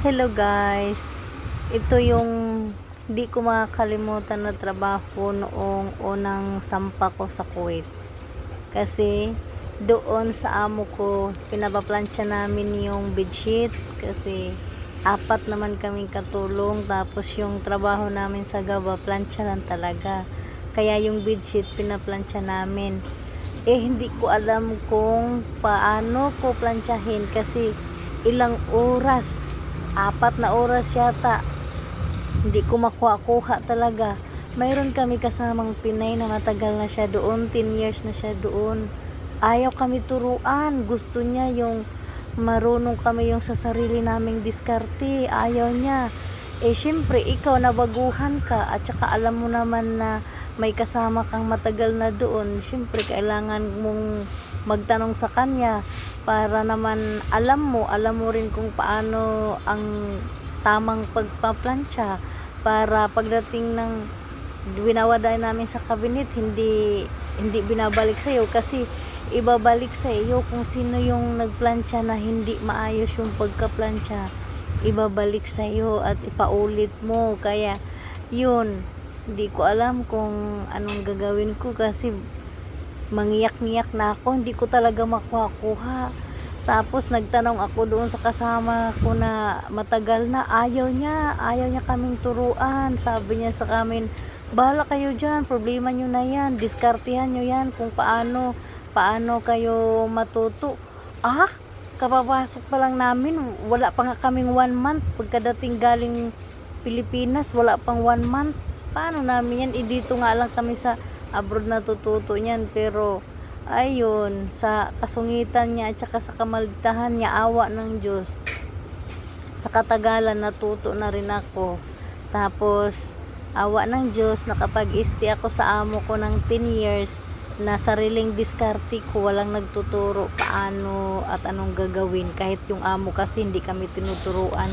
Hello guys, ito yung di ko makakalimutan na trabaho noong unang sampa ko sa Kuwait. Kasi doon sa amo ko, pinapaplansya namin yung bedsheet kasi apat naman kaming katulong, tapos yung trabaho namin sa gawa, plansya lang talaga. Kaya yung bedsheet pinaplansya namin. Hindi ko alam kung paano ko plansyahin kasi ilang oras, 4 na oras yata, hindi ko makuha talaga. Mayroon kami kasamang Pinay na matagal na siya doon, 10 years na siya doon. Ayaw kami turuan, gusto niya yung marunong kami yung sa sarili naming diskarte. Ayaw niya. Syempre ikaw nabaguhan ka at saka alam mo naman na may kasama kang matagal na doon, syempre kailangan mong magtanong sa kanya para naman alam mo rin kung paano ang tamang pagpaplansya, para pagdating ng winawaday namin sa cabinet, hindi binabalik sa iyo, kasi ibabalik sa iyo kung sino yung nagplansya na hindi maayos yung pagkaplansya, ibabalik sa iyo at ipaulit mo. Kaya yun, hindi ko alam kung anong gagawin ko kasi mangiyak-ngiyak na ako, hindi ko talaga makuha. Tapos nagtanong ako doon sa kasama ko na matagal na, ayaw niya kaming turuan. Sabi niya sa amin, bahala kayo dyan, problema nyo na yan, diskartehan nyo yan kung paano kayo matuto. Kapapasok pa lang namin, wala pa nga kaming 1 month. Pagkadating galing Pilipinas, wala pang 1 month. Paano namin yan? Dito nga lang kami sa abroad natututo niyan. Pero ayun, sa kasungitan niya at saka sa kamalitahan niya, awa ng Diyos, sa katagalan natuto na rin ako. Tapos awa ng Diyos, nakapag-stay ako sa amo ko ng 10 years na sariling diskarte ko, walang nagtuturo paano at anong gagawin. Kahit yung amo kasi hindi kami tinuturuan.